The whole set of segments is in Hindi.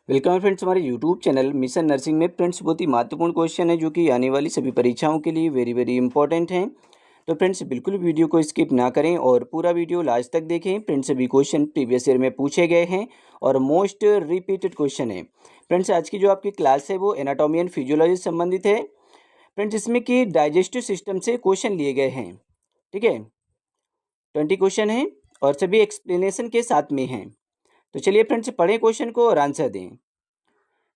वेलकम फ्रेंड्स हमारे यूट्यूब चैनल मिशन नर्सिंग में। फ्रेंड्स बहुत ही महत्वपूर्ण क्वेश्चन है जो कि आने वाली सभी परीक्षाओं के लिए वेरी इंपॉर्टेंट हैं। तो फ्रेंड्स बिल्कुल वीडियो को स्किप ना करें और पूरा वीडियो लास्ट तक देखें। फ्रेंड्स सभी क्वेश्चन प्रीवियस ईयर में पूछे गए हैं और मोस्ट रिपीटेड क्वेश्चन है। फ्रेंड्स आज की जो आपकी क्लास है वो एनाटॉमी एंड फिजियोलॉजी से संबंधित है। फ्रेंड्स इसमें कि डाइजेस्टिव सिस्टम से क्वेश्चन लिए गए हैं। ठीक है, 20 क्वेश्चन हैं और सभी एक्सप्लेनेशन के साथ में हैं। तो चलिए फ्रेंड्स पढ़ें क्वेश्चन को और आंसर दें।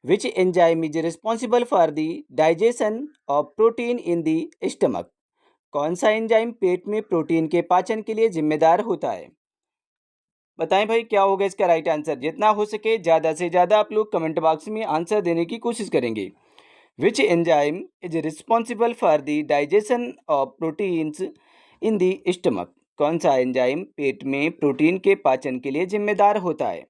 Which enzyme is responsible for the digestion of protein in the stomach? कौन सा एंजाइम पेट में प्रोटीन के पाचन के लिए जिम्मेदार होता है? बताएं भाई क्या होगा इसका राइट आंसर। जितना हो सके ज़्यादा से ज़्यादा आप लोग कमेंट बॉक्स में आंसर देने की कोशिश करेंगे। Which enzyme is responsible for the digestion of proteins in the stomach? कौन सा एंजाइम पेट में प्रोटीन के पाचन के लिए जिम्मेदार होता है?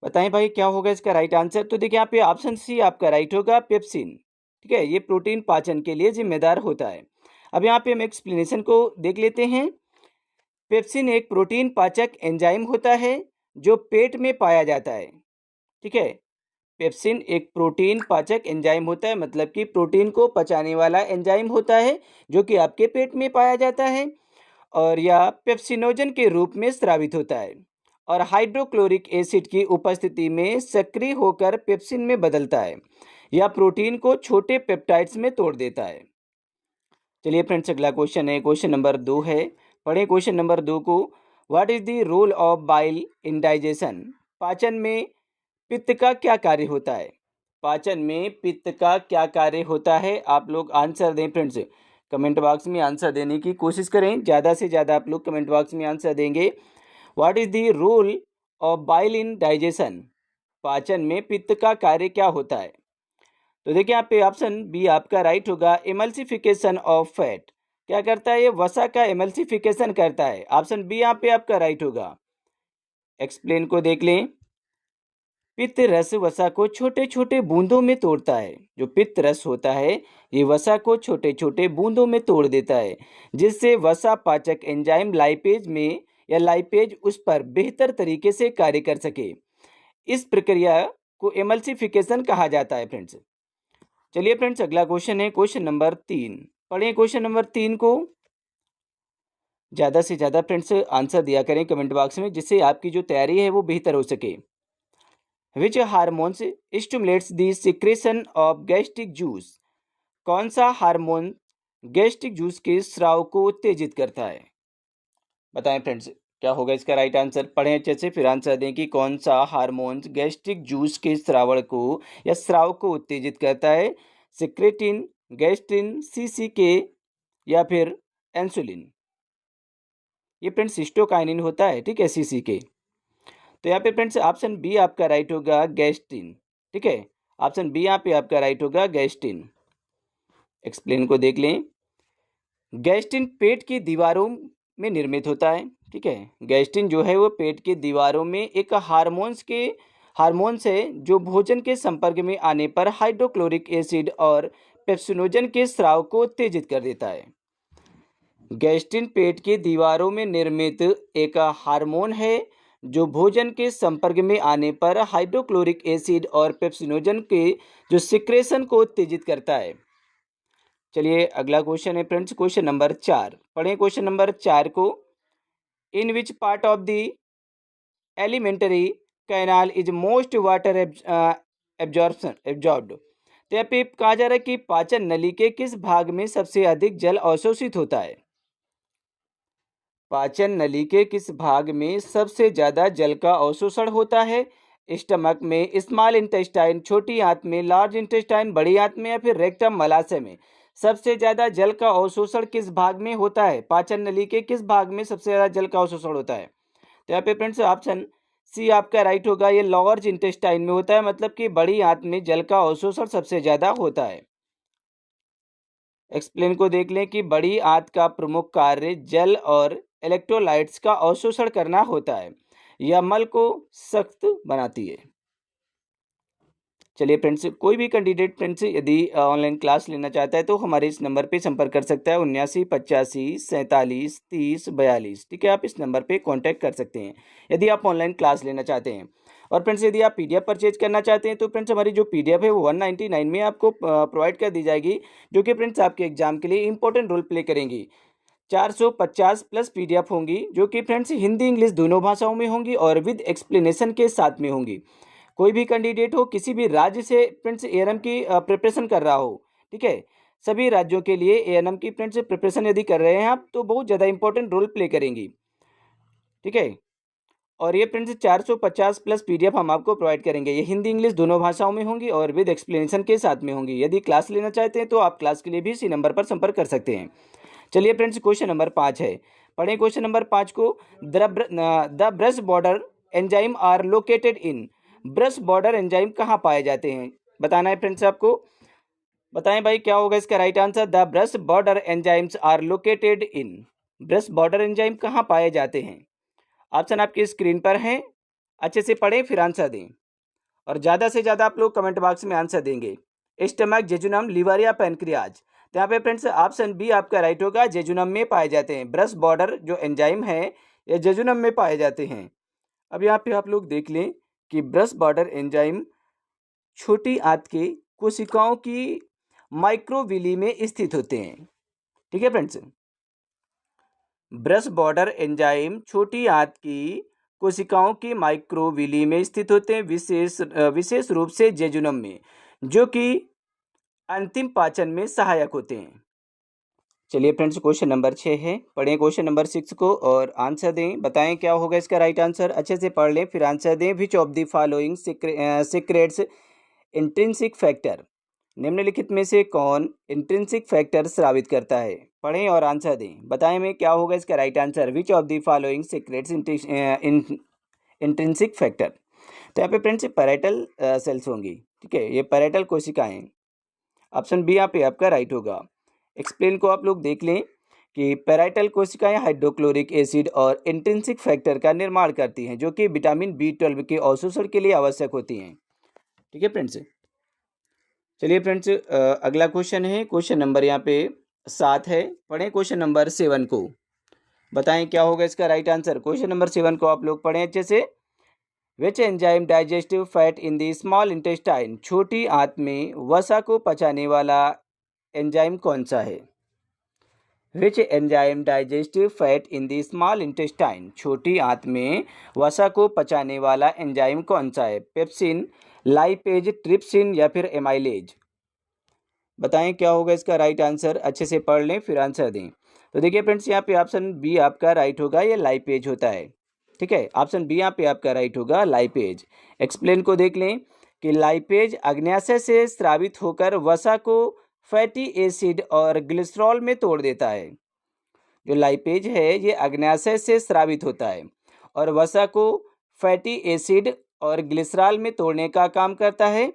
बताएं भाई क्या होगा इसका राइट आंसर। तो देखिए यहाँ पे ऑप्शन सी आपका राइट होगा, पेप्सिन। ठीक है, ये प्रोटीन पाचन के लिए जिम्मेदार होता है। अब यहाँ पे हम एक्सप्लेनेशन को देख लेते हैं। पेप्सिन एक प्रोटीन पाचक एंजाइम होता है जो पेट में पाया जाता है। ठीक है, पेप्सिन एक प्रोटीन पाचक एंजाइम होता है, मतलब कि प्रोटीन को पचाने वाला एंजाइम होता है जो कि आपके पेट में पाया जाता है और यह पेप्सिनोजन के रूप में स्रावित होता है और हाइड्रोक्लोरिक एसिड की उपस्थिति में सक्रिय होकर पेप्सिन में बदलता है या प्रोटीन को छोटे पेप्टाइड्स में तोड़ देता है। चलिए फ्रेंड्स अगला क्वेश्चन है, क्वेश्चन नंबर 2 है। पढ़ें क्वेश्चन नंबर 2 को। What is the role of bile in digestion? पाचन में पित्त का क्या कार्य होता है? पाचन में पित्त का क्या कार्य होता है? आप लोग आंसर दें फ्रेंड्स, कमेंट बॉक्स में आंसर देने की कोशिश करें। ज़्यादा से ज़्यादा आप लोग कमेंट बॉक्स में आंसर देंगे। What is the role of bile in digestion? पाचन में पित्त का कार्य क्या होता है? तो देखिए यहाँ पे ऑप्शन बी आपका राइट होगा, एमल्सिफिकेशन ऑफ फैट। क्या करता है? ये वसा का एमल्सिफिकेशन करता है। ऑप्शन बी यहाँ पे आपका राइट होगा। एक्सप्लेन को देख लें। पित्त रस वसा को छोटे छोटे बूंदों में तोड़ता है। जो पित्त रस होता है ये वसा को छोटे छोटे बूंदों में तोड़ देता है, जिससे वसा पाचक एंजाइम लाइपेज में या लाइपेज उस पर बेहतर तरीके से कार्य कर सके। इस प्रक्रिया को एमल्सिफिकेशन कहा जाता है फ्रेंड्स। चलिए फ्रेंड्स अगला क्वेश्चन है, क्वेश्चन नंबर 3। पढ़ें क्वेश्चन नंबर 3 को। ज़्यादा से ज़्यादा फ्रेंड्स आंसर दिया करें कमेंट बॉक्स में, जिससे आपकी जो तैयारी है वो बेहतर हो सके। Which hormones stimulates the secretion of gastric juice? कौन सा हार्मोन गैस्ट्रिक जूस के स्राव को उत्तेजित करता है? बताएं फ्रेंड्स क्या होगा इसका राइट आंसर। पढ़ें अच्छे से फिर आंसर दें कि कौन सा हार्मोन गैस्ट्रिक जूस के स्रावण को या स्राव को उत्तेजित करता है? सिक्रेटिन, गैस्ट्रिन, सीसीके या फिर इंसुलिन। ये फ्रेंड्स हिस्टोकाइनिन होता है। ठीक है, सीसीके। तो यहाँ पे फ्रेंड्स ऑप्शन बी आपका राइट होगा, गैस्ट्रिन। ठीक है, ऑप्शन बी यहाँ पे आपका राइट होगा, गैस्ट्रिन। एक्सप्लेन को देख लें। गैस्ट्रिन पेट की दीवारों में निर्मित होता है। ठीक है, गैस्ट्रिन जो है वो पेट की दीवारों में एक हार्मोन्स है जो भोजन के संपर्क में आने पर हाइड्रोक्लोरिक एसिड और पेप्सिनोजन के स्राव को उत्तेजित कर देता है। गैस्ट्रिन पेट की दीवारों में निर्मित एक हार्मोन है जो भोजन के संपर्क में आने पर हाइड्रोक्लोरिक एसिड और पेप्सिनोजन के जो सिक्रेशन को उत्तेजित करता है। चलिए अगला क्वेश्चन है फ्रेंड्स, क्वेश्चन नंबर 4। पढ़ें क्वेश्चन नंबर 4 को। In which part of the alimentary canal is most water absorbed? तो यहाँ पे कहा जा रहा है कि पाचन नली के किस भाग में सबसे अधिक जल अवशोषित होता है? पाचन नली के किस भाग में सबसे ज्यादा जल का अवशोषण होता है? स्टमक में, स्मॉल इंटेस्टाइन छोटी आंत में, लार्ज इंटेस्टाइन बड़ी आंत में या फिर रेक्टम मलाशय में? सबसे ज्यादा जल का अवशोषण किस भाग में होता है? पाचन नली के किस भाग में सबसे ज्यादा जल का अवशोषण होता है? तो यहाँ पे फ्रेंड्स ऑप्शन सी आपका राइट होगा, ये लार्ज इंटेस्टाइन में होता है, मतलब कि बड़ी आंत में जल का अवशोषण सबसे ज्यादा होता है। एक्सप्लेन को देख लें कि बड़ी आंत का प्रमुख कार्य जल और इलेक्ट्रोलाइट्स का अवशोषण करना होता है। यह मल को सख्त बनाती है। चलिए फ्रेंड्स, कोई भी कैंडिडेट फ्रेंड्स यदि ऑनलाइन क्लास लेना चाहता है तो हमारे इस नंबर पे संपर्क कर सकता है, 7985473042। ठीक है, आप इस नंबर पे कांटेक्ट कर सकते हैं यदि आप ऑनलाइन क्लास लेना चाहते हैं। और फ्रेंड्स यदि आप पीडीएफ परचेज करना चाहते हैं तो फ्रेंड्स हमारी जो पीडीएफ है वो 199 में आपको प्रोवाइड कर दी जाएगी, जो कि फ्रेंड्स आपके एग्जाम के लिए इंपॉर्टेंट रोल प्ले करेंगी। 450 प्लस पीडीएफ होंगी, जो कि फ्रेंड्स हिंदी इंग्लिश दोनों भाषाओं में होंगी और विद एक्सप्लेनेशन के साथ में होंगी। कोई भी कैंडिडेट हो, किसी भी राज्य से फ्रेंड्स एएनएम की प्रिपरेशन कर रहा हो, ठीक है, सभी राज्यों के लिए एएनएम की फ्रेंड्स प्रिपरेशन यदि कर रहे हैं आप, तो बहुत ज़्यादा इंपॉर्टेंट रोल प्ले करेंगी, ठीक है। और ये फ्रेंड्स 450 प्लस पीडीएफ हम आपको प्रोवाइड करेंगे। ये हिंदी इंग्लिश दोनों भाषाओं में होंगी और विद एक्सप्लेनेशन के साथ में होंगी। यदि क्लास लेना चाहते हैं तो आप क्लास के लिए भी इसी नंबर पर संपर्क कर सकते हैं। चलिए फ्रेंड्स, क्वेश्चन नंबर 5 है, पढ़ें क्वेश्चन नंबर 5 को। The brush border enzyme are located in. Brush border enzyme कहाँ पाए जाते हैं, बताना है फ्रेंड्स आपको। बताएं भाई क्या होगा इसका right answer. The brush border enzymes are located in. Brush border enzyme कहाँ पाए जाते हैं। ऑप्शन आपकी स्क्रीन पर हैं, अच्छे से पढ़ें फिर आंसर दें, और ज़्यादा से ज़्यादा आप लोग कमेंट बॉक्स में आंसर देंगे। स्टमक, जेजुनम, लिवर या पैनक्रियाज। तो यहाँ पे फ्रेंड्स ऑप्शन बी आपका राइट होगा, जेजुनम में पाए जाते हैं। ब्रश बॉर्डर जो एंजाइम है ये जेजुनम में पाए जाते हैं। अब यहाँ पे आप लोग देख लें कि ब्रश बॉर्डर एंजाइम छोटी आंत के कोशिकाओं की माइक्रोविली में स्थित होते हैं, ठीक है फ्रेंड्स। ब्रश बॉर्डर एंजाइम छोटी आंत की कोशिकाओं की माइक्रोविली में स्थित होते हैं, विशेष रूप से जेजुनम में, जो कि अंतिम पाचन में सहायक होते हैं। चलिए फ्रेंड्स, क्वेश्चन नंबर 6 है, पढ़ें क्वेश्चन नंबर 6 को और आंसर दें। बताएं क्या होगा इसका राइट आंसर, अच्छे से पढ़ लें फिर आंसर दें। Which of the following secrets intrinsic factor. निम्नलिखित में से कौन इंट्रिंसिक फैक्टर स्रावित करता है। पढ़ें और आंसर दें। बताएं में क्या होगा इसका right answer. Which of the following secrets intrinsic factor. तो यहाँ पे फ्रेंड्स पैरेटल सेल्स होंगी, ठीक है, ये पैरेटल कोशिकाएं। ऑप्शन बी यहाँ पे आपका राइट होगा। एक्सप्लेन को आप लोग देख लें कि पैराइटल कोशिकाएं हाइड्रोक्लोरिक एसिड और इंट्रिंसिक फैक्टर का निर्माण करती हैं, जो कि विटामिन B12 के अवशोषण के लिए आवश्यक होती हैं, ठीक है फ्रेंड्स। चलिए फ्रेंड्स, अगला क्वेश्चन है, क्वेश्चन नंबर यहाँ पे 7 है, पढ़ें क्वेश्चन नंबर 7 को। बताएं क्या होगा इसका राइट आंसर। क्वेश्चन नंबर 7 को आप लोग पढ़ें अच्छे से। Which enzyme digestive fat in the small intestine. छोटी आंत में वसा को पचाने वाला एंजाइम कौन सा है। Which enzyme digestive fat in the small intestine. छोटी आंत में वसा को पचाने वाला एंजाइम कौन सा है। पेप्सिन, लाइपेज, ट्रिप्सिन या फिर एमाइलेज। बताएं क्या होगा इसका राइट आंसर, अच्छे से पढ़ लें फिर आंसर दें। तो देखिए फ्रेंड्स, यहाँ पे ऑप्शन बी आपका राइट होगा, ये लाइपेज होता है, ठीक है। ऑप्शन बी यहाँ पे आपका राइट होगा, लाइपेज। एक्सप्लेन को देख लें कि लाइपेज अग्न्याशय से स्रावित होकर वसा को फैटी एसिड और ग्लिसरॉल में तोड़ देता है। जो लाइपेज है ये अग्न्याशय से स्रावित होता है और वसा को फैटी एसिड और ग्लिसरॉल में तोड़ने का काम करता है,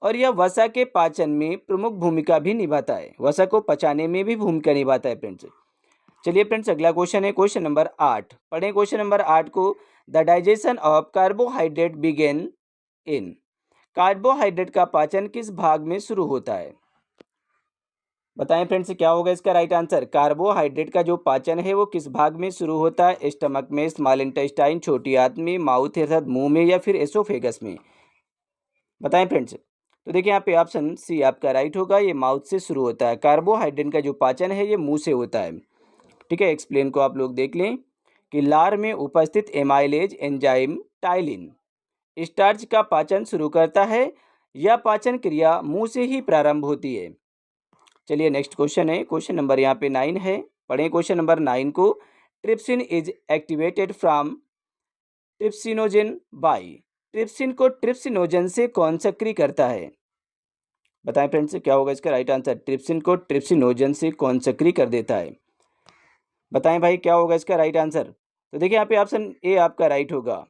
और यह वसा के पाचन में प्रमुख भूमिका भी निभाता है, वसा को पचाने में भी भूमिका निभाता है फ्रेंड्स। चलिए फ्रेंड्स, अगला क्वेश्चन है क्वेश्चन नंबर 8। पढ़ें क्वेश्चन नंबर 8 को। The digestion of carbohydrate begin in. Carbohydrate का पाचन किस भाग में शुरू होता है। बताएं फ्रेंड्स क्या होगा इसका राइट आंसर। कार्बोहाइड्रेट का जो पाचन है वो किस भाग में शुरू होता है। स्टमक में, स्मॉल इंटेस्टाइन, छोटी आंत में, माउथ अर्थात मुंह में, या फिर एसोफेगस में। बताएं फ्रेंड्स। तो देखिए यहाँ पे ऑप्शन सी आपका राइट होगा, ये माउथ से शुरू होता है। कार्बोहाइड्रेट का जो पाचन है ये मुंह से होता है, ठीक है। एक्सप्लेन को आप लोग देख लें कि लार में उपस्थित एमाइलेज एंजाइम टाइलिन स्टार्च का पाचन शुरू करता है। यह पाचन क्रिया मुंह से ही प्रारंभ होती है। चलिए नेक्स्ट क्वेश्चन है, क्वेश्चन नंबर यहाँ पे 9 है। पढ़ें क्वेश्चन नंबर 9 को। Trypsin is activated from trypsinogen by. Trypsin को ट्रिप्सिनोजन से कौन सक्रिय करता है। बताएं फ्रेंड्स क्या होगा इसका राइट आंसर। ट्रिप्सिन को ट्रिप्सिनोजन से कौन सक्रिय कर देता है। बताएं भाई क्या होगा इसका राइट आंसर। तो देखिए यहाँ पे ऑप्शन ए आपका राइट होगा,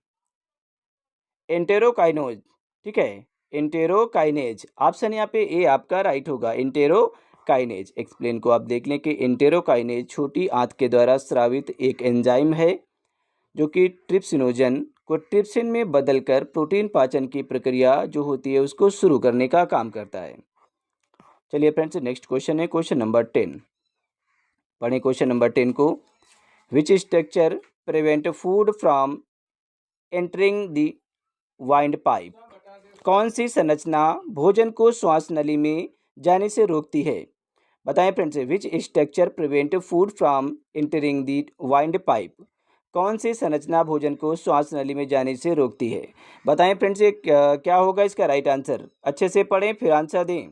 एंटेरोकाइनोज, ठीक है, एंटेरोकाइनेज। ऑप्शन यहाँ पे ए आपका राइट होगा, एंटेरोकाइनेज। एक्सप्लेन को आप देख लें कि एंटेरोकाइनेज छोटी आंत के द्वारा स्रावित एक एंजाइम है, जो कि ट्रिप्सिनोजन को ट्रिप्सिन में बदलकर प्रोटीन पाचन की प्रक्रिया जो होती है उसको शुरू करने का काम करता है। चलिए फ्रेंड्स, नेक्स्ट क्वेश्चन है क्वेश्चन नंबर 10। पढ़ें क्वेश्चन नंबर 10 को। Which structure prevent food from entering the wind pipe. कौन सी संरचना भोजन को श्वास नली में जाने से रोकती है? बताएं friends, which structure prevent food from entering the wind pipe. कौन सी संरचना भोजन को श्वास नली में जाने से रोकती है? बताएं फ्रेंड्स, ये क्या होगा इसका राइट आंसर? अच्छे से पढ़ें फिर आंसर दें।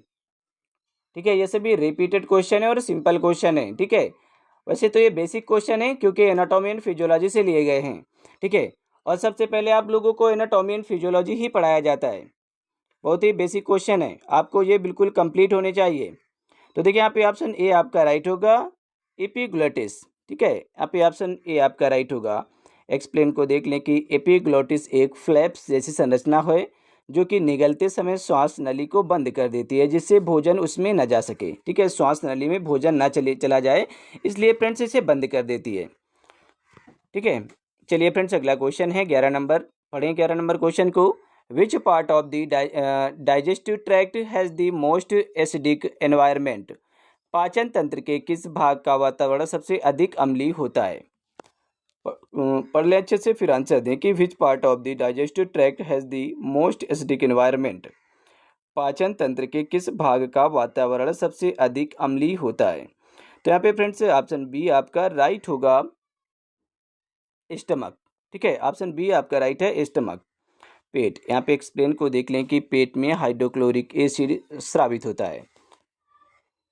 ठीक है, ये सभी रिपीटेड क्वेश्चन है और सिंपल क्वेश्चन है। ठीक है, वैसे तो ये बेसिक क्वेश्चन है क्योंकि एनाटॉमी एंड फिजियोलॉजी से लिए गए हैं। ठीक है, और सबसे पहले आप लोगों को एनाटॉमी एंड फिजियोलॉजी ही पढ़ाया जाता है। बहुत ही बेसिक क्वेश्चन है, आपको ये बिल्कुल कंप्लीट होने चाहिए। तो देखिए यहाँ पे ऑप्शन ए आपका राइट होगा, एपिग्लोटिस। ठीक है, यहाँ पे ऑप्शन ए आपका राइट होगा। एक्सप्लेन को देख लें कि एपिग्लोटिस एक फ्लैप्स जैसी संरचना है जो कि निगलते समय श्वास नली को बंद कर देती है, जिससे भोजन उसमें न जा सके। ठीक है, श्वास नली में भोजन ना चला जाए, इसलिए फ्रेंड्स इसे बंद कर देती है। ठीक है, चलिए फ्रेंड्स अगला क्वेश्चन है 11 नंबर। पढ़ें 11 नंबर क्वेश्चन को। विच part of the digestive tract has the most acidic environment. पाचन तंत्र के किस भाग का वातावरण सबसे अधिक अम्लीय होता है? पढ़ लें अच्छे से फिर आंसर दें कि विच part of the digestive tract has the most acidic environment. पाचन तंत्र के किस भाग का वातावरण सबसे अधिक अम्लीय होता है? तो यहाँ पे फ्रेंड्स ऑप्शन बी आपका राइट होगा, स्टमक। ठीक है, ऑप्शन बी आपका राइट है, स्टमक। पेट, यहाँ पे एक्सप्लेन को देख लें कि पेट में हाइड्रोक्लोरिक एसिड स्रावित होता है।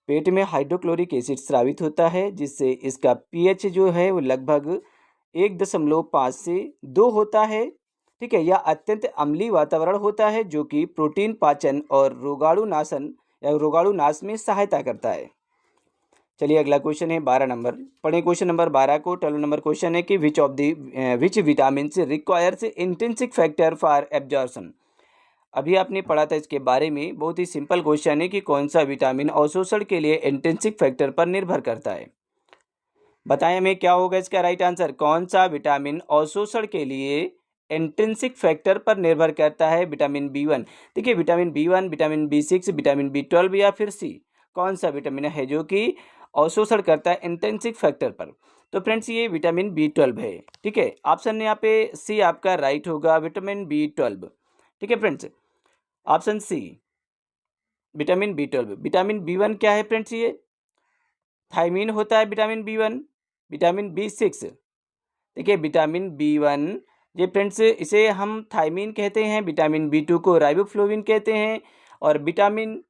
पेट में हाइड्रोक्लोरिक एसिड स्रावित होता है, जिससे इसका पीएच जो है वो लगभग 1.5 से 2 होता है। ठीक है, यह अत्यंत अम्लीय वातावरण होता है जो कि प्रोटीन पाचन और रोगाणुनाशन या रोगाणुनाश में सहायता करता है। चलिए अगला क्वेश्चन है 12 नंबर। पढ़ें क्वेश्चन नंबर 12 को। 12 नंबर क्वेश्चन है कि which vitamin requires intrinsic factor for absorption. अभी आपने पढ़ा था इसके बारे में। बहुत ही सिंपल क्वेश्चन है कि कौन सा विटामिन अवशोषण के लिए इंट्रिंसिक फैक्टर पर निर्भर करता है। बताएं हमें क्या होगा इसका राइट आंसर। कौन सा विटामिन अवशोषण के लिए इंट्रिंसिक फैक्टर पर निर्भर करता है? Vitamin B1। देखिए vitamin B1, vitamin B6, vitamin B12 या फिर सी, कौन सा विटामिन है जो कि अवशोषण करता है इंट्रिंसिक फैक्टर पर? तो फ्रेंड्स ये विटामिन B12 है। ठीक है, ऑप्शन यहाँ पे सी आपका राइट होगा, विटामिन B12। ठीक है friends, option C vitamin B12। Vitamin B1 क्या है फ्रेंड्स? ये थायमीन होता है विटामिन B1। विटामिन B6, देखिए विटामिन B1 ये फ्रेंड्स इसे हम थायमीन कहते हैं, विटामिन B2 को राइबोफ्लोविन कहते हैं, और विटामिन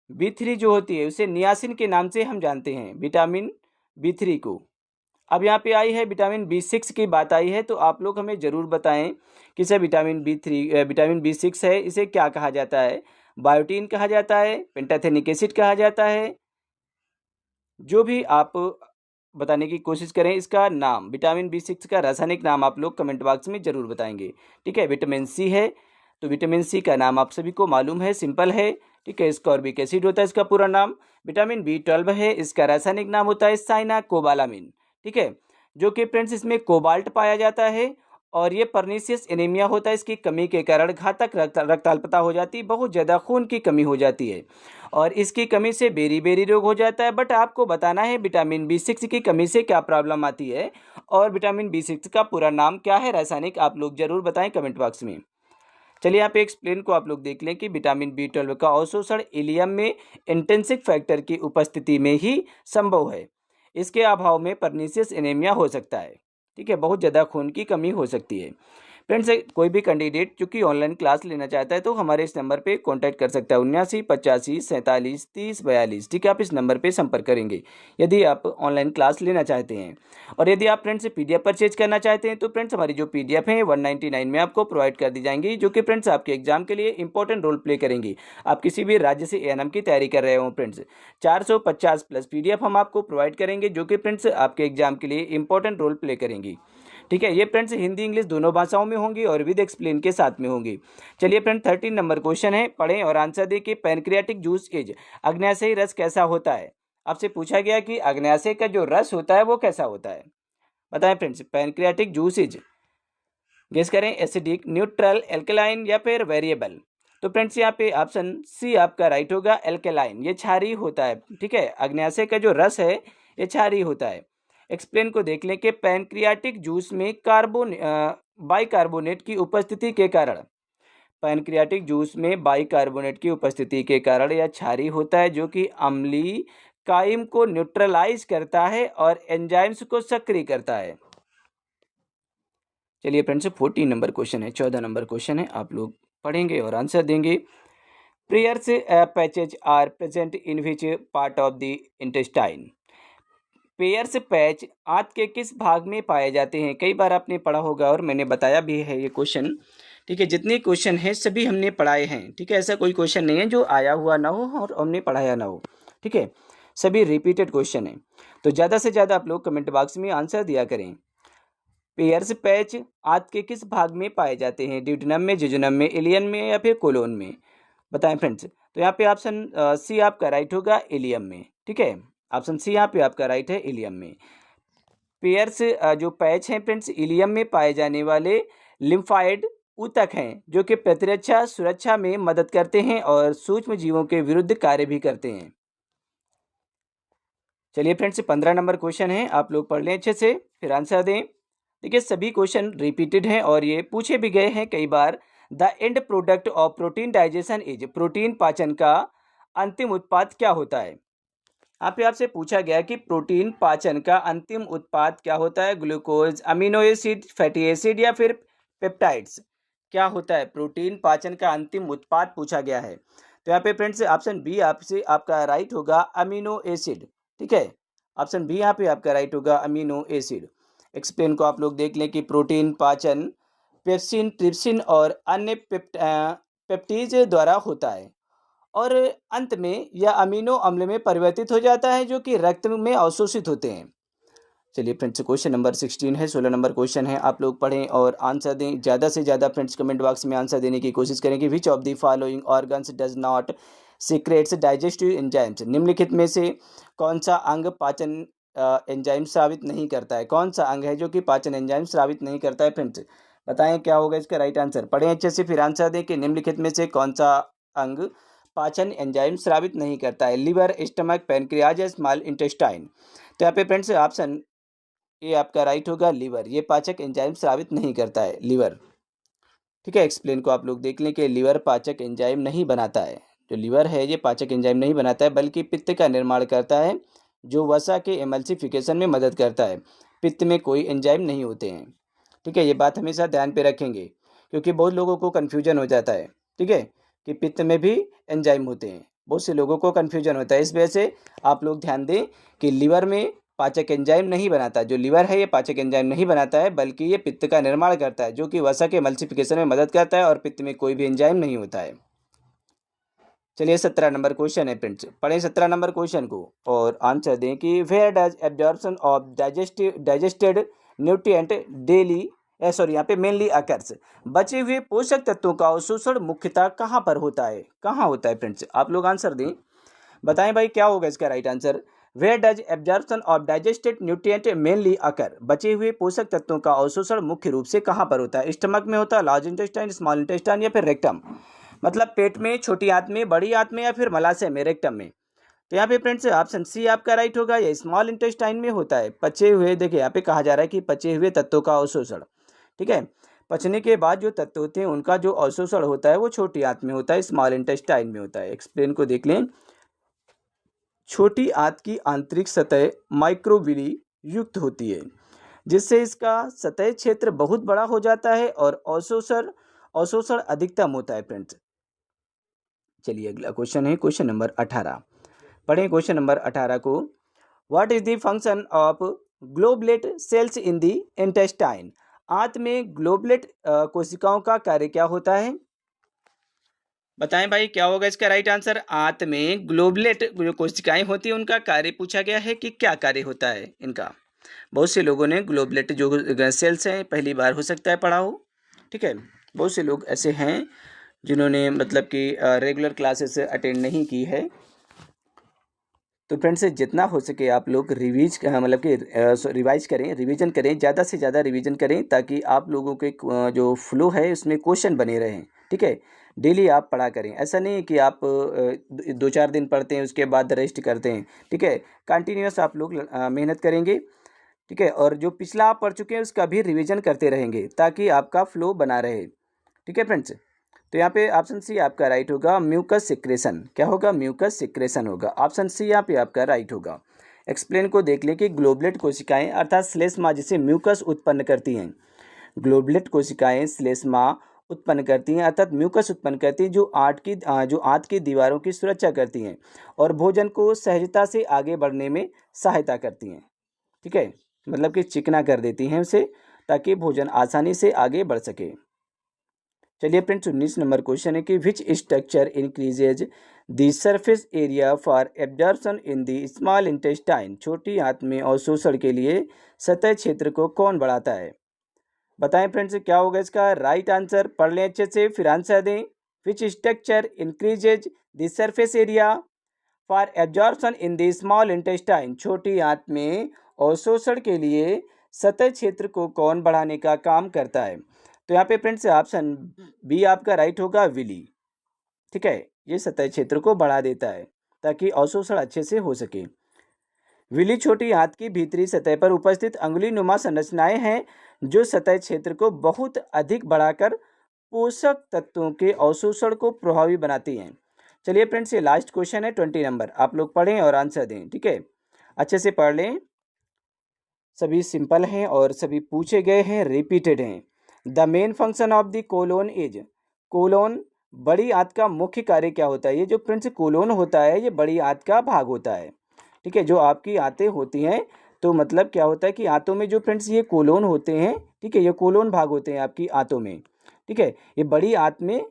B3 जो होती है उसे नियासिन के नाम से हम जानते हैं, विटामिन B3 को। अब यहाँ पे आई है विटामिन B6 की बात आई है, तो आप लोग हमें ज़रूर बताएं कि सर विटामिन विटामिन B6 है, इसे क्या कहा जाता है? बायोटीन कहा जाता है, पेंटाथेनिक एसिड कहा जाता है, जो भी आप बताने की कोशिश करें इसका नाम। विटामिन B6 का रासायनिक नाम आप लोग कमेंट बॉक्स में ज़रूर बताएंगे। ठीक है, विटामिन सी है, तो विटामिन सी का नाम आप सभी को मालूम है, सिंपल है। ठीक है, स्कॉर्बिक एसिड होता है इसका पूरा नाम। विटामिन B12 है, इसका रासायनिक नाम होता है साइनाकोबालामिन। ठीक है, जो कि फ्रेंड्स इसमें कोबाल्ट पाया जाता है, और ये परनीसियस एनीमिया होता है, इसकी कमी के कारण घातक रक्ताल्पता हो जाती है, बहुत ज़्यादा खून की कमी हो जाती है, और इसकी कमी से बेरी रोग हो जाता है। बट आपको बताना है विटामिन B6 की कमी से क्या प्रॉब्लम आती है, और विटामिन B6 का पूरा नाम क्या है रासायनिक, आप लोग जरूर बताएं कमेंट बॉक्स में। चलिए यहाँ पे एक्सप्लेन को आप लोग देख लें कि विटामिन B12 का अवशोषण इलियम में इंट्रिंसिक फैक्टर की उपस्थिति में ही संभव है। इसके अभाव में परनीसियस एनीमिया हो सकता है। ठीक है, बहुत ज़्यादा खून की कमी हो सकती है। फ्रेंड्स, कोई भी कैंडिडेट जो कि ऑनलाइन क्लास लेना चाहता है तो हमारे इस नंबर पे कांटेक्ट कर सकता है, 79 85 47 30 42। ठीक है, आप इस नंबर पे संपर्क करेंगे यदि आप ऑनलाइन क्लास लेना चाहते हैं। और यदि आप फ्रेंड्स PDF परचेज करना चाहते हैं तो फ्रेंड्स हमारी जो PDF है 199 में आपको प्रोवाइड कर दी जाएंगी, जो कि फ्रेंड्स आपके एग्जाम के लिए इंपॉर्टेंट रोल प्ले करेंगी। आप किसी भी राज्य से ANM की तैयारी कर रहे हो फ्रेंड्स, 450 प्लस PDF हम आपको प्रोवाइड करेंगे, जो कि फ्रेंड्स आपके एग्जाम के लिए इंपॉर्टेंट रोल प्ले करेंगी। ठीक है, ये फ्रेंड्स हिंदी इंग्लिश दोनों भाषाओं में होंगी और विद एक्सप्लेन के साथ में होंगी। चलिए फ्रेंड 13 नंबर क्वेश्चन है, पढ़ें और आंसर दें कि पैनक्रियाटिक जूस इज, अग्न्याशयी रस कैसा होता है? आपसे पूछा गया कि अग्न्याशय का जो रस होता है वो कैसा होता है। बताएं friends, pancreatic juice is, guess करें, एसिडिक, न्यूट्रल, एल्कलाइन या फिर वेरिएबल। तो फ्रेंड्स यहाँ पे ऑप्शन सी आपका राइट होगा, एल्कलाइन, ये क्षारीय होता है। ठीक है, अग्न्याशय का जो रस है ये क्षारीय होता है। एक्सप्लेन को देख लें कि पैनक्रियाटिक जूस में बाइकार्बोनेट की उपस्थिति के कारण पैनक्रियाटिक जूस में बाइकार्बोनेट की उपस्थिति के कारण यह क्षारीय होता है, जो कि अम्लीय काइम को न्यूट्रलाइज करता है और एंजाइम्स को सक्रिय करता है। चलिए फ्रेंड्स, 14 नंबर क्वेश्चन है, 14 नंबर क्वेश्चन है, आप लोग पढ़ेंगे और आंसर देंगे। Peyer's patches are present in which part of the intestine. Peyer's patch आंत के किस भाग में पाए जाते हैं? कई बार आपने पढ़ा होगा और मैंने बताया भी है ये क्वेश्चन। ठीक है, जितने क्वेश्चन हैं सभी हमने पढ़ाए हैं। ठीक है, ऐसा कोई क्वेश्चन नहीं है जो आया हुआ ना हो और हमने पढ़ाया ना हो। ठीक है, सभी रिपीटेड क्वेश्चन है। तो ज़्यादा से ज़्यादा आप लोग कमेंट बॉक्स में आंसर दिया करें। पेयर्स पैच आंत के किस भाग में पाए जाते हैं? ड्यूडेनम में, जेजुनम में, इलियन में या फिर कोलोन में? बताएं फ्रेंड्स। तो यहाँ पे ऑप्शन सी आपका राइट होगा, इलियम में। ठीक है, ऑप्शन सी यहाँ पे आपका राइट है, इलियम में। पेयर्स जो पैच हैं फ्रेंड्स, इलियम में पाए जाने वाले लिम्फाइड ऊतक हैं, जो कि प्रतिरक्षा सुरक्षा में मदद करते हैं और सूक्ष्म जीवों के विरुद्ध कार्य भी करते हैं। चलिए फ्रेंड्स, 15 नंबर क्वेश्चन है, आप लोग पढ़ लें अच्छे से, फिर आंसर दें। देखिए, सभी क्वेश्चन रिपीटेड हैं और ये पूछे भी गए हैं कई बार। The end product of protein digestion is, protein पाचन का अंतिम उत्पाद क्या होता है? यहाँ पे आपसे पूछा गया कि प्रोटीन पाचन का अंतिम उत्पाद क्या होता है? Glucose, amino acid, fatty acid या फिर पेप्टाइड्स? क्या होता है प्रोटीन पाचन का अंतिम उत्पाद पूछा गया है। तो यहाँ पे फ्रेंड्स ऑप्शन बी आपसे आपका राइट होगा, अमीनो एसिड। ठीक है, ऑप्शन बी यहाँ पे आपका राइट होगा, अमीनो एसिड। एक्सप्लेन को आप लोग देख लें कि प्रोटीन पाचन पेप्सिन, ट्रिप्सिन और अन्य पेप्टीज द्वारा होता है और अंत में यह अमीनो अम्ल में परिवर्तित हो जाता है, जो कि रक्त में अवशोषित होते हैं। चलिए फ्रेंड्स, क्वेश्चन नंबर 16 है, 16 नंबर क्वेश्चन है, आप लोग पढ़ें और आंसर दें। ज़्यादा से ज़्यादा फ्रेंड्स कमेंट बॉक्स में आंसर देने की कोशिश करें कि which of the following organs does not secrets digestive enzymes. निम्नलिखित में से कौन सा अंग पाचन एंजाइम स्रावित नहीं करता है? कौन सा अंग है जो कि पाचन एंजाइम स्रावित नहीं करता है? फ्रेंड्स बताएं क्या होगा इसका राइट आंसर। पढ़ें अच्छे से, फिर आंसर दें कि निम्नलिखित में से कौन सा अंग पाचन एंजाइम स्रावित नहीं करता है? लिवर, स्टमक, पैनक्रियाज या स्मॉल इंटेस्टाइन? तो यहाँ पे फ्रेंड्स ऑप्शन ये आपका राइट होगा, लीवर। ये पाचक एंजाइम स्रावित नहीं करता है, लीवर। ठीक है, एक्सप्लेन को आप लोग देख लें कि लीवर पाचक एंजाइम नहीं बनाता है। जो लीवर है ये पाचक एंजाइम नहीं बनाता है, बल्कि पित्त का निर्माण करता है, जो वसा के एमल्सिफिकेशन में मदद करता है। पित्त में कोई एंजाइम नहीं होते हैं। ठीक है, ये बात हमेशा ध्यान पे रखेंगे, क्योंकि बहुत लोगों को कन्फ्यूजन हो जाता है। ठीक है, कि पित्त में भी एंजाइम होते हैं, बहुत से लोगों को कन्फ्यूजन होता है। इस वजह से आप लोग ध्यान दें कि लीवर में पाचक एंजाइम नहीं बनाता। जो लीवर है ये पाचक एंजाइम नहीं बनाता है, बल्कि ये पित्त का निर्माण करता है, जो कि वसा के एमल्सिफिकेशन में मदद करता है और पित्त में कोई भी एंजाइम नहीं होता है। चलिए 17 नंबर क्वेश्चन है फ्रेंड्स, पढ़ें 17 नंबर क्वेश्चन को और आंसर दें कि where does absorption of digested nutrient daily यहाँ पे मेनली अकर्स। बचे हुए पोषक तत्वों का अवशोषण मुख्यतः कहाँ पर होता है? कहाँ होता है फ्रेंड्स? आप लोग आंसर दें, बताएं भाई क्या होगा इसका right answer. Where does absorption of digested nutrient mainly occur. बचे हुए पोषक तत्वों का अवशोषण मुख्य रूप से कहाँ पर होता है? स्टमक में होता है, लार्ज इंटेस्टाइन, स्मॉल इंटेस्टाइन या फिर रेक्टम? मतलब पेट में, छोटी आंत में, बड़ी आंत में या फिर मलाशय में, रेक्टम में? तो यहाँ पे फ्रेंड्स ऑप्शन सी आपका राइट होगा, ये स्मॉल इंटेस्टाइन में होता है। पचे हुए, देखिए यहाँ पे कहा जा रहा है कि पचे हुए तत्वों का अवशोषण। ठीक है, पचने के बाद जो तत्व होते हैं उनका जो अवशोषण होता है वो छोटी आंत में होता है, स्मॉल इंटेस्टाइन में होता है। एक्सप्लेन को देख लें, छोटी आंत की आंतरिक सतह माइक्रोविली युक्त होती है, जिससे इसका सतह क्षेत्र बहुत बड़ा हो जाता है और अवशोषण अधिकतम होता है फ्रेंड्स। चलिए अगला क्वेश्चन है, क्वेश्चन नंबर 18। पढ़ें क्वेश्चन नंबर 18 को। What is the function of goblet cells in the intestine. आंत में ग्लोबुलेट कोशिकाओं का कार्य क्या होता है? बताएं भाई क्या होगा इसका राइट आंसर। आंत में ग्लोबुलेट जो कोशिकाएं होती हैं उनका कार्य पूछा गया है कि क्या कार्य होता है इनका। बहुत से लोगों ने ग्लोबुलेट जो सेल्स हैं पहली बार हो सकता है पढ़ा हो। ठीक है, बहुत से लोग ऐसे हैं जिन्होंने मतलब कि रेगुलर क्लासेस अटेंड नहीं की है। तो फ्रेंड्स जितना हो सके आप लोग रिवाइज करें, रिवीजन करें, ज़्यादा से ज़्यादा रिवीजन करें, ताकि आप लोगों के जो फ्लो है उसमें क्वेश्चन बने रहें। ठीक है, डेली आप पढ़ा करें। ऐसा नहीं है कि आप 2-4 दिन पढ़ते हैं उसके बाद रेस्ट करते हैं। ठीक है, कंटिन्यूस आप लोग मेहनत करेंगे। ठीक है, और जो पिछला आप पढ़ चुके हैं उसका भी रिवीजन करते रहेंगे ताकि आपका फ्लो बना रहे। ठीक है फ्रेंड्स, तो यहाँ पे ऑप्शन सी आपका राइट होगा, म्यूकस सिक्रेशन। क्या होगा? म्यूकस सिक्रेशन होगा। ऑप्शन सी यहाँ पे आपका राइट होगा। एक्सप्लेन को देख ले कि ग्लोबुलेट कोशिकाएं अर्थात श्लेष्मा जिसे म्यूकस उत्पन्न करती हैं, ग्लोबुलेट कोशिकाएं श्लेष्मा उत्पन्न करती हैं अर्थात म्यूकस उत्पन्न करती हैं जो आंत की दीवारों की सुरक्षा करती हैं और भोजन को सहजता से आगे बढ़ने में सहायता करती हैं। ठीक है, मतलब कि चिकना कर देती हैं उसे ताकि भोजन आसानी से आगे बढ़ सके। चलिए फ्रेंड्स 19 नंबर क्वेश्चन है कि which structure increases the surface area for absorption in the small intestine. छोटी आंत में अवशोषण के लिए सतह क्षेत्र को कौन बढ़ाता है? बताएं फ्रेंड्स क्या होगा इसका राइट आंसर। पढ़ लें अच्छे से फिर आंसर दें। Which structure increases the surface area for absorption in the small intestine. छोटी आंत में अवशोषण के लिए सतह क्षेत्र को कौन बढ़ाने का काम करता है? तो यहाँ पे फ्रेंड्स ऑप्शन बी आपका राइट होगा, विली। ठीक है, ये सतह क्षेत्र को बढ़ा देता है ताकि अवशोषण अच्छे से हो सके। विली छोटी आंत की भीतरी सतह पर उपस्थित अंगुली नुमा संरचनाएं हैं जो सतह क्षेत्र को बहुत अधिक बढ़ाकर पोषक तत्वों के अवशोषण को प्रभावी बनाती हैं। चलिए फ्रेंड्स ये लास्ट क्वेश्चन है 20 नंबर, आप लोग पढ़ें और आंसर दें। ठीक है, अच्छे से पढ़ लें, सभी सिंपल हैं और सभी पूछे गए हैं, रिपीटेड हैं। The main function of the colon is. Colon बड़ी आंत का मुख्य कार्य क्या होता है? ये जो फ्रेंड्स कोलोन होता है ये बड़ी आंत का भाग होता है। ठीक है, जो आपकी आंतें होती हैं तो मतलब क्या होता है कि आंतों में जो फ्रेंड्स ये कोलोन होते हैं, ठीक है, ये कोलोन भाग होते हैं आपकी आंतों में। ठीक है, ये बड़ी आंत में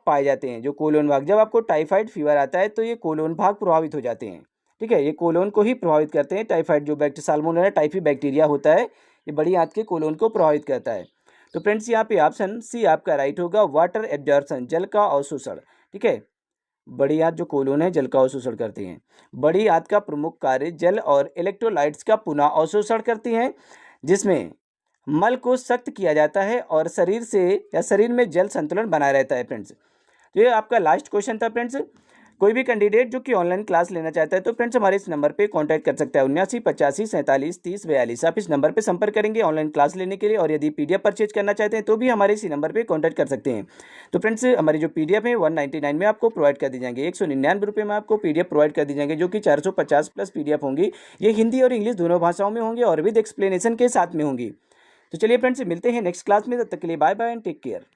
पाए जाते हैं जो कोलोन भाग। जब आपको टाइफाइड फीवर आता है तो ये कोलोन भाग प्रभावित हो जाते हैं। ठीक है, ये कोलोन को ही प्रभावित करते हैं। टाइफाइड जो साल्मोनेला टाइफी बैक्टीरिया होता है ये बड़ी आंत के कोलोन को प्रभावित करता है। तो फ्रेंड्स यहाँ पे ऑप्शन सी आपका राइट होगा, वाटर एब्जॉर्प्शन, जल का अवशोषण। ठीक है, बड़ी आंत जो कोलोन है जल का अवशोषण करती हैं। बड़ी आंत का प्रमुख कार्य जल और इलेक्ट्रोलाइट्स का पुनः अवशोषण करती हैं जिसमें मल को सख्त किया जाता है और शरीर में जल संतुलन बना रहता है फ्रेंड्स। तो ये आपका लास्ट क्वेश्चन था फ्रेंड्स। कोई भी कैंडिडेट जो कि ऑनलाइन क्लास लेना चाहता है तो फ्रेंड्स हमारे इस नंबर पे कांटेक्ट कर सकता है 79 85 47 30 42। आप इस नंबर पे संपर्क करेंगे ऑनलाइन क्लास लेने के लिए, और यदि पीडीएफ परचेज करना चाहते हैं तो भी हमारे इसी नंबर पे कांटेक्ट कर सकते हैं। तो फ्रेंड्स हमारी जो पीडीएफ है 199 में आपको प्रोवाइड कर दी जाएंगे, 199 रुपये में आपको पीडीएफ प्रोवाइड कर दी जाएंगे, जो कि 450 प्लस पीडीएफ होंगी। ये हिंदी और इंग्लिश दोनों भाषाओं में होंगे और विद एक्सप्लेनेशन के साथ में होंगी। तो चलिए फ्रेंड्स मिलते हैं नेक्स्ट क्लास में, तब तक के लिए bye bye and take care.